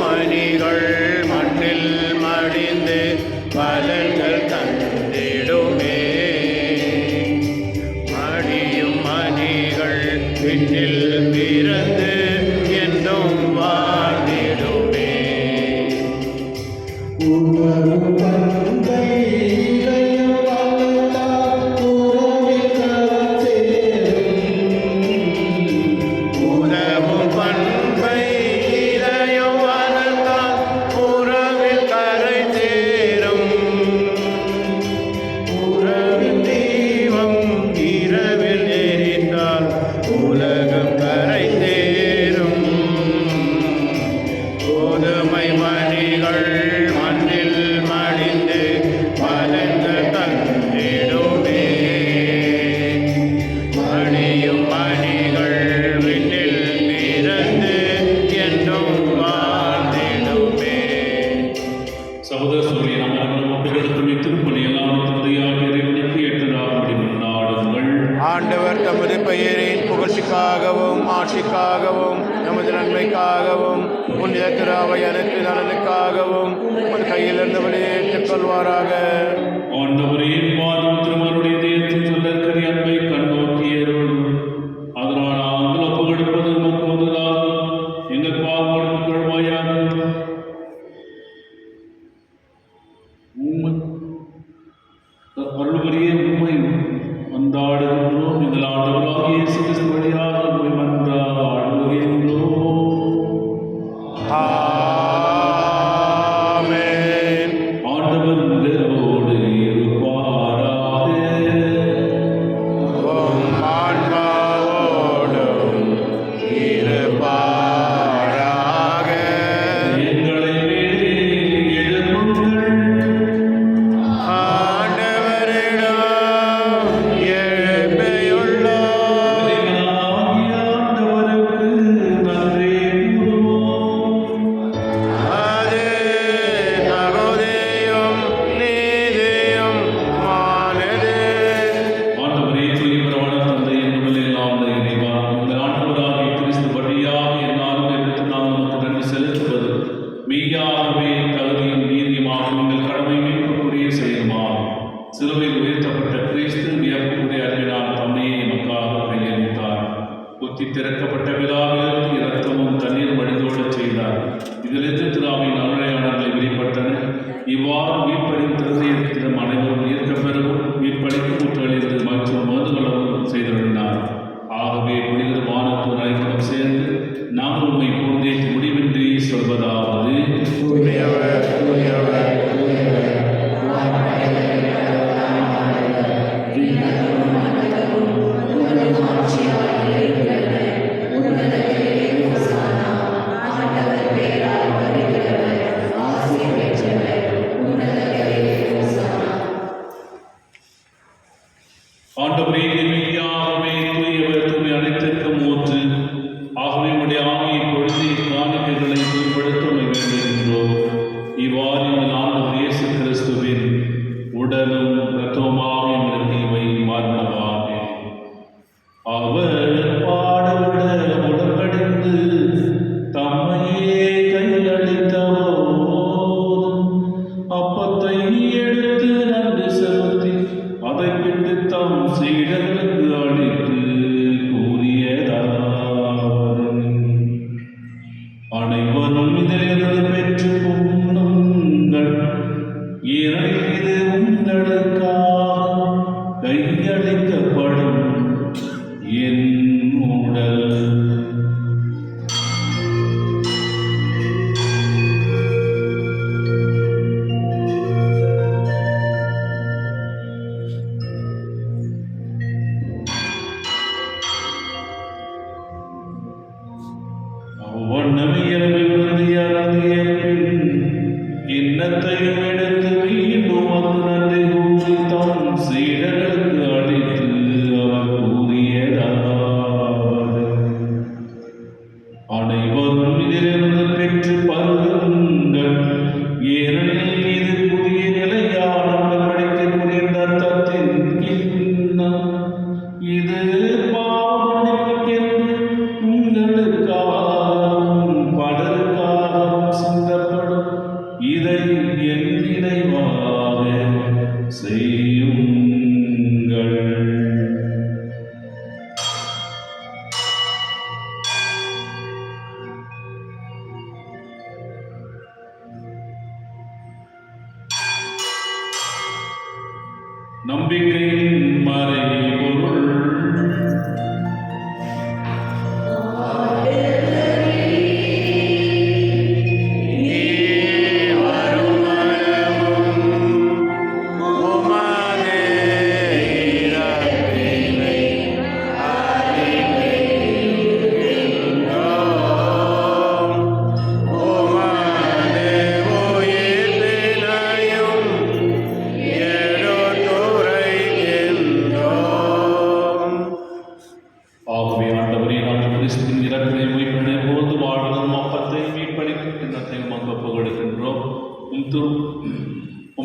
மணிகள் மண்ணில் மடிந்து பலன்கள் தந்திடுமே. மடியும் மணிகள் விண்ணில் பிறந்து என்றும் வாழ்ந்திடுமே. உறவும் பண்பை இறையும் வளர்த்தால் உறவில் கரை சேரும். உறவின் தீபம் இரவில் எரிந்தால் உலகம் கரை சேரும். கோதுமை மணிகள் மண்ணில் மடிந்து பலன்கள் தந்திடுமே. மணியும் மணிகள் விண்ணில் பிறந்து என்றும் வாழ்ந்திடுமே. சகோதர சகோதரி நாம் ஒப்புக்கொடுத்தும் இத்திருப்பணியெல்லாம் தந்தையாக இறைவனுக்கு ஏற்றதாகும்படி மன்றாடுங்கள். ஆண்டவர் தமது பெயரின் புகழ்ச்சிக்காகவும் ஆட்சிக்காகவும் நமது நன்மைக்காகவும் புனித திராவை அனைத்து நலனுக்காகவும் உமது கையிலிருந்து வெளியேற்றுக் கொள்வாராக. ஆண்டவரே பாதம் திருமருடைய தேயத்தின் சொல்லற்கரிய அன்பை கண்ணோக்கியருள். அதனால் நாங்கள் ஒப்புக்கொடுப்பது உமக்கு முதலாகும். எங்கள் பாவங்களுக்கு கொள்வாயாக. அருள்வரிய உண்மை மன்றாடுகின்றோம். எங்கள் ஆண்டவராகிய இயேசு கிறிஸ்து வழியாக உம்மை மன்றாடுகின்றோம். ஆமென். ஆண்டவர் உங்களோடு இருப்பாராக. விழாவிலிருந்து இரத்தமும் தண்ணீர் வழிந்தோடச் செய்தார். இதிலிருந்து திராவின் அருளையாளர்களை வெளிப்பட்டன. இவ்வாறு மீட்பளின் திருதயத்திடம் அனைவரும் ஈர்க்கப் பெறவும் மீட்பளிக்கும் முற்றலிருந்து மற்றும் மருந்துகளவும் செய்திருந்தார். ஆகவே புனிதர் வானத்தோர் அனைவரும் சேர்ந்து நாம் உண்மை போன்றே முடிவின்றி சொல்வதாவது: தூயவர், தூயவர், ஆண்டவரே, மெய்யாகவே தூயவர், தூய்மை அனைத்திற்கும் ஊற்று. ஆகவே உடைய ஆவியை பொழுது காணிக்கைகளை தூய்மைப்படுத்த வேண்டுகின்றோம். இவ்வாறு எங்கள் ஆண்டவர் இயேசு கிறிஸ்துவின் உடலும் இரத்தமாக எங்களுக்கு இவை மாறினவாக. அவர் பாடுபட உடன்படிந்து தம்மையே கையளித்தபோது அப்பத்தை எடுத்து நன்றி செலுத்தி அதை பிட்டு தம் சீடர்களுக்கு அளித்து கூறியதாவது: அனைவரும் இதிலிருந்து பெற்று உண்ணுங்கள். ஏனெனில் இது உங்களுக்காக கையளிக்கப்படும் என் உடல். கிண்ணத்தையும் எடுத்து மீண்டும் அது நன்றி கூறி தம் சீடர்களுக்கு அளித்து அவர் கூறியதாவது: அனைவரும் இதிலிருந்து பெற்று பருகுங்கள். ஏனெனில் இது புதிய நிலையான உடன்படிக்கைக்குரிய இரத்தத்தின் கிண்ணம். இது பாவமன்னிப்புக்கென்று உங்களுக்காகவும் பலருக்காகவும் சிந்தப்படும். இதை என் நினைவாக செய்யுங்கள். நம்பிக்கையின் மறைபொருள். ஆகவே ஆண்டவரே, நாங்கள் கிறிஸ்துவின் இறப்பினை உயிர்ப்பினை போது வாழ்வதும் அப்பத்தை மீட்பளிக்கும் கிண்ணத்தையும் அங்கு புகழுகின்றோம்.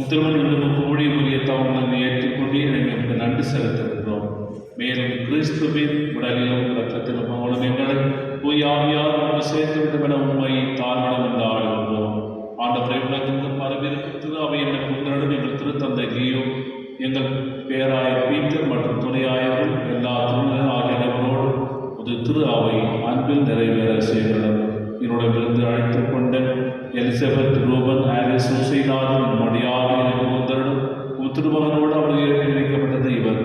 திருமணங்களுக்கு ஊழியமுரிய தவங்களை ஏற்றுக்கொண்டு எங்களுக்கு நன்றி செலுத்துகின்றோம். மேலும் கிறிஸ்துவின் உடலிலும் இரத்தத்திலும் மூலம் எங்களை தூயாவியார் ஒன்று சேர்த்து விடும் என உண்மை தாழ்மடம் என்று ஆடுகின்றோம். ஆண்டவரை உலகத்திற்கு பரவிருக்கிறது அவை எனக்கு உங்களிடம் எங்கள் திருத்தந்தை கியோ, எங்கள் பேராயர் பீட்டர் மற்றும் துணையாயர்கள் எல்லா திருநர் ஆகியவரோடு ஒரு திரு அவை அன்பில் நிறைவேற செய்கிறோம். என்னுடமிருந்து அழைத்துக் கொண்ட எலிசபெத், ரூபன், ஆலிஸ், சூசைநாதன், மடியாக முந்தரனும் திருமகனோடு அவர்கள் இணைக்கப்பட்டது. இவர்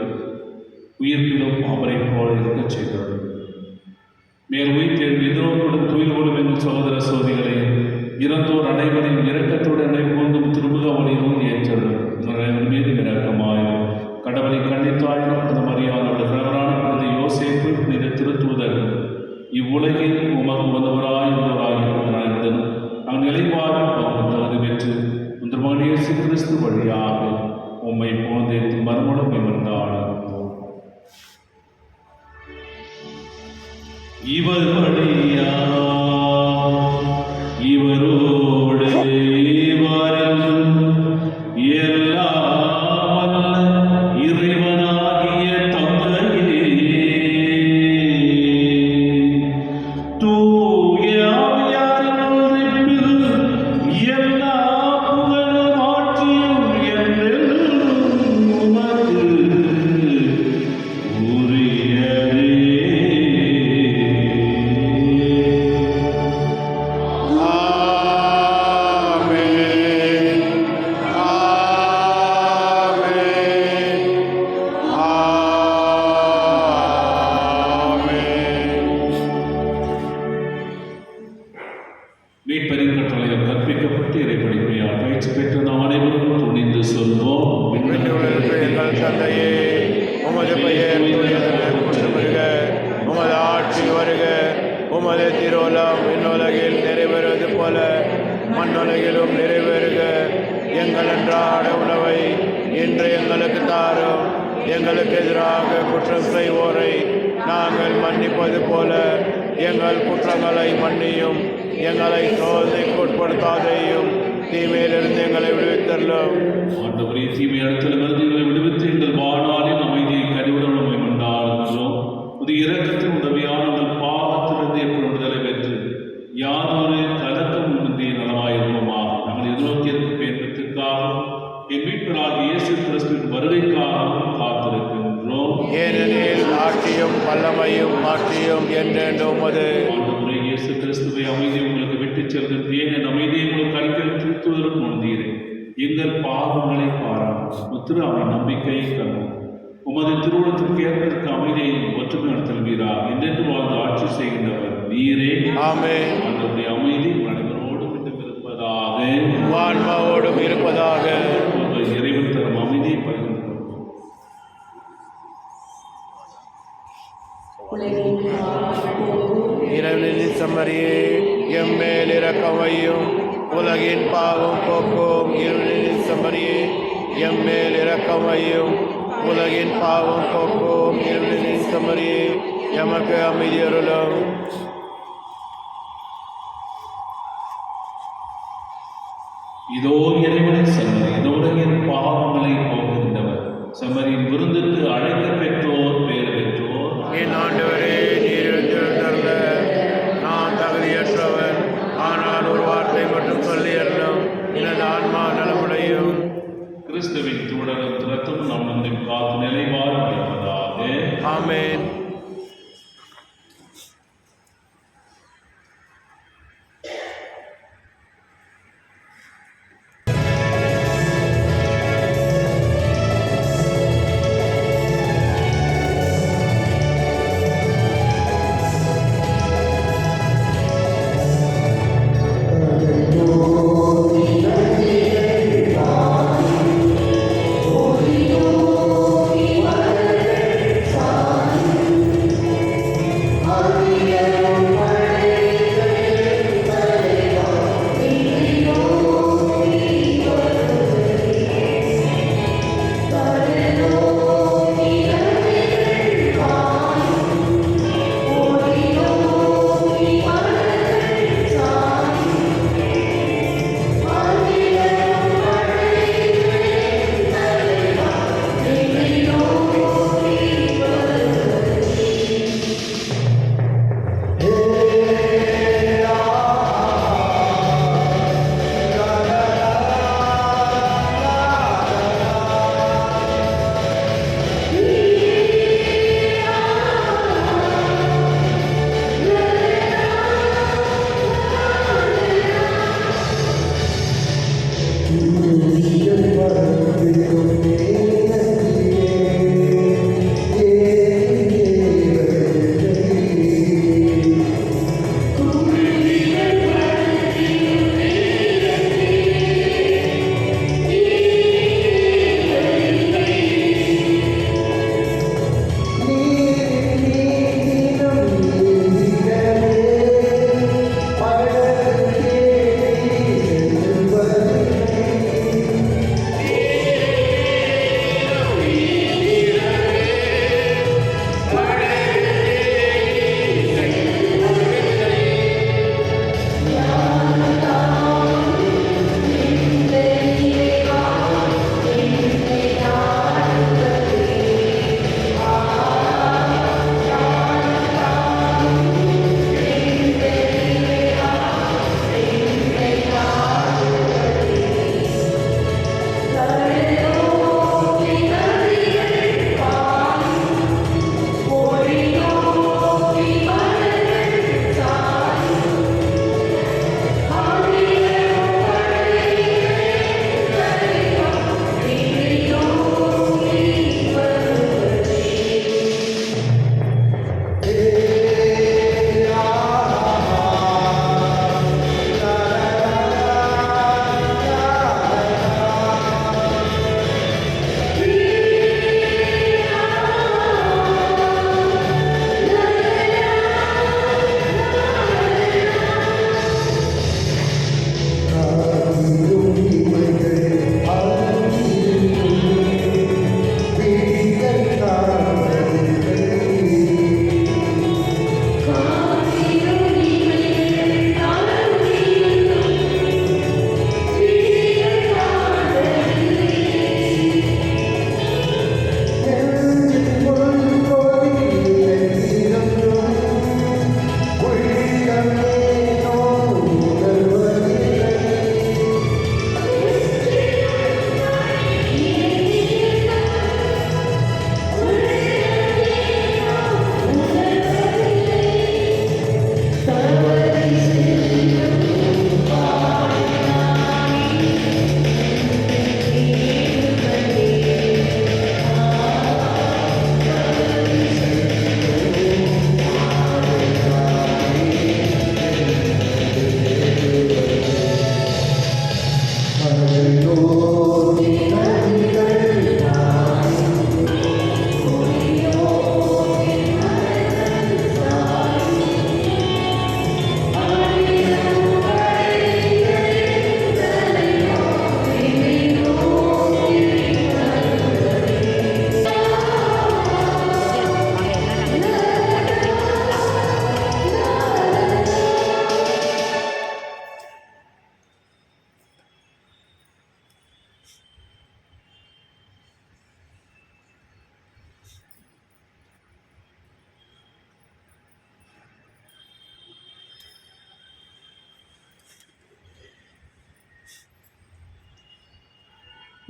உயிர்ப்பிலும் அவரை போல இருக்க செய்கிறார். மேல் உயிர்த்தெழும் எதிரோடும் துயிலோடும் எங்கள் சகோதர சோதிகளை இறந்தோர் அனைவரின் இரக்கத்தோடு அனைவரும் திருமுக அவனையும் ஏற்றவர் மீது இரக்கமாயிரும். கடவுளை கண்டித்தாயிரம் புனித மரியாதை கணவரான புனித யோசேப்பு, புனித திருத்தூதர்கள் இவ்வுலகில் உமக்கு வந்தவராயிருந்தவராயிருந்தனர். நாங்கள் நிலைவாரும் தகுதி பெற்று உங்கள் இயேசு கிறிஸ்து வழியாக உம்மை போந்தேற்று மறுமணம் இவர்ந்தாலும் இவர் வழியா இவரோடு இவரில் எல்லாம் இறைவனாகிய தந்தையே, தூய ஆவியாரின் ஒன்றிப்பில் எல்லா புகழும் ஆட்சியும் என்றென்றும் உமக்கு உரியதே. திருவுளம் விண்ணுலகில் நிறைவேறுவது போல மண்ணுலகிலும் நிறைவேறுக. எங்கள் அன்றாட உணவை இன்று எங்களுக்கு தாரும். எங்களுக்கு எதிராக குற்றம் செய்வோரை நாங்கள் மன்னிப்பது போல எங்கள் குற்றங்களை மன்னியும். எங்களை சோதனைக்கு உட்படுத்தாதேயும், தீமையிலிருந்து எங்களை விடுவித்தரலும். ஆண்டவரே, தீமை இடத்திலிருந்து எங்களை விடுவித்து எங்கள் வாழ்நாளில் அமைதியை கனிவுடன் நம்மை கொண்டாடுகிறோம். புதிய இரக்கத்தின் உதவியான உங்கள் பாவத்திலிருந்து ஏற்படும் விடுதலை பெற்று யாதொரு கலக்கம் முந்தைய நலமாயிருப்போமாக. நாங்கள் எதிர்நோக்கியிருக்கும் பேரத்திற்காகவும் என் மீட்பராகிய இயேசு கிறிஸ்துவின் வருகைக்காகவும் காத்திருக்கின்றோம். ஏனெனில் ஆட்சியும் வல்லமையும் மாற்றியும் என்றென்றும் உமது. ஆண்டவரே, இயேசு கிறிஸ்துவை அமைதி உங்களுக்கு விட்டுச் செல்கின்றேன். என் அமைதியை உங்களுக்கு அளிக்க திருத்துவதற்கு முன்தீரேன். எங்கள் பாவங்களை பாராமல் முத்திராமை நம்பிக்கையை கருவோம். உமது திருவுளத்திற்கு ஏற்பதற்கு அமைதியையும் ஒற்றுமை நடத்துவீராக. என்றென்று வாழ்ந்து ஆட்சி செய்கின்றவர் நீரே. ஆமென். ஆண்டவருடைய அமைதி அனைவரோடும் இருப்பதாக, ஆன்மாவோடும் இருப்பதாக. இறைவன் தரும் அமைதியை பகிர்ந்து கொள்வோம். இறைவனின் செம்மறியே, எம்மேல் இரக்கம் வையும். உலகின் பாவம் போக்கும் இறைவனின் செம்மறியே, எம்மேல் இரக்கம் வையும். உலகின் பாவம் போக்கும் இறைவனின் செம்மறியே, எமக்கு அமைதி அருளும். இதோ இறைவனின் செம்மறி, இதோ உலகின் பாவங்களை போக்குகின்றவர். செம்மறியின் விருந்துக்கு அழைக்க பெற்றோர் பேர் பெற்றோர். என் ஆண்டவரே, நீர் எழுந்திருந்தருள நான் தகுதியற்றவன். ஆனால் ஒரு வார்த்தை மட்டும் சொல்லி அருளும், எனது ஆன்மா நலமுடையும். கிறிஸ்துவின் தூடரும் திறத்தும் நம் நம்மை காத்து நிலைவாறு அளிப்பதாக. ஆமென். Amen.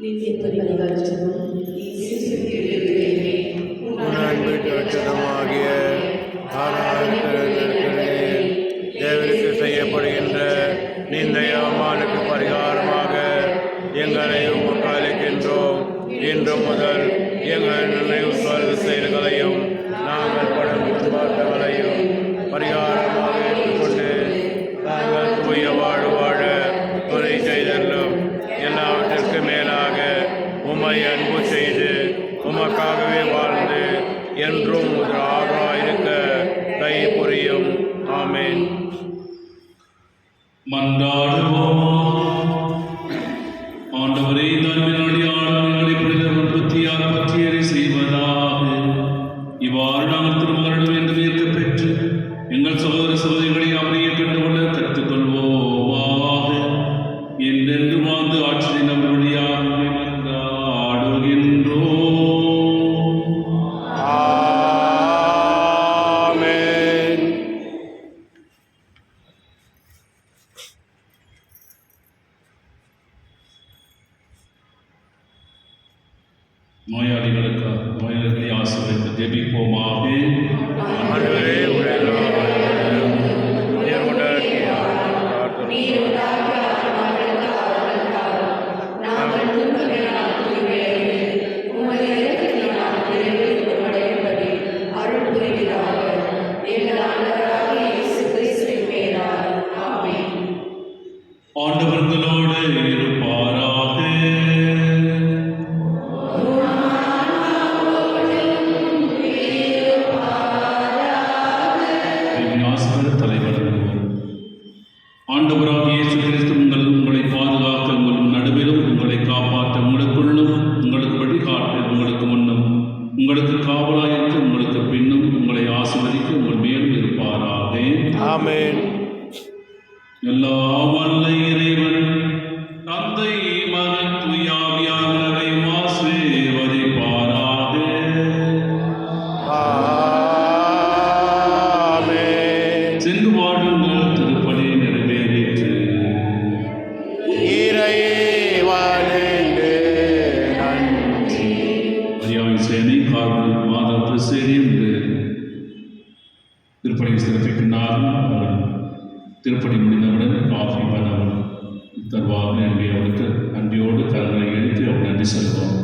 உன் அன்பிற்கு அச்சதமாகிய தேவனுக்கு செய்யப்படுகின்ற நிந்தைய அவமானுக்கு பரிகாரமாக எங்களை உமக்கு அளிக்கின்றோம். இன்று முதல் எங்கள் நினைவு செயல்களையும் நாங்கள் படும் துன்பாட்டங்களையும் பரிகாரமாக ஏற்றுக்கொண்டு நாங்கள் தூய வாழ் வாழ துணை செய்தல்லும். எல்லாவற்றிற்கு மேலாக உம்மை அன்பு செய்து உமக்காகவே வாழ்ந்து என்றும் முதலாக இருக்க கை புரியும். ஆமென். மன்றாடுவோம். ஆண்டவரே, நன்மையினாலே ஆளுநர்களை புனிதர்கள் பற்றியார் பற்றியறை செய்வதாக. இவ்வாறு நாங்கள் திருமகளிடம் என்று ஏற்க பெற்று எங்கள் சகோதர சகோதரிகளை அவரையே கண்டுகொள்ள கற்றுக்கொள்வோமாக. என்றென்று வாழ்ந்து ஆட்சியை நம்மளுடையாக மன்றாடுகின்றோம். ஆமென். நோயாளிகளை ஆசீர்வதித்து ஜெபிப்போமாக. ஆண்டவரே, உடைய ஆண்டவர்களோடு இருப்பாராக. ஆசிரியர் தலைவர் ஆண்டவராகிய இயேசு கிறிஸ்து உங்களை பாதுகாக்க உங்கள் நடுவிலும் உங்களை காப்பாற்ற உங்களுக்குள்ளும் உங்களுக்கு வழிகாட்ட உங்களுக்கு முன்னும் உங்களுக்கு காவலாயிருக்க உங்களுக்கு பின்னும் உங்களை ஆசீர்வதிக்க உங்கள் மேலும் இருப்பாராக. ஆமென். எல்லாம் வல்ல இறைவன் தந்தை மகன் தூய ஆவியானவரையும் ஆசீர்வதிப்பாராக. ஆமென். சென்று வாழுங்கள், திருப்பலி நிறைவேறிற்று. இறைவனுக்கு நன்றி. மரியாதை சேனை காவல் மாதா பிரசேரி என்று திருப்பலி சிறப்பிக்கின்றார்கள். திருப்பலி முடிந்தவுடன் காஃபி பண்ணவர் தருவார்கள். அவருக்கு நன்றியோடு கரங்களை எழுத்து அவர் நன்றி செலுத்துவோம்.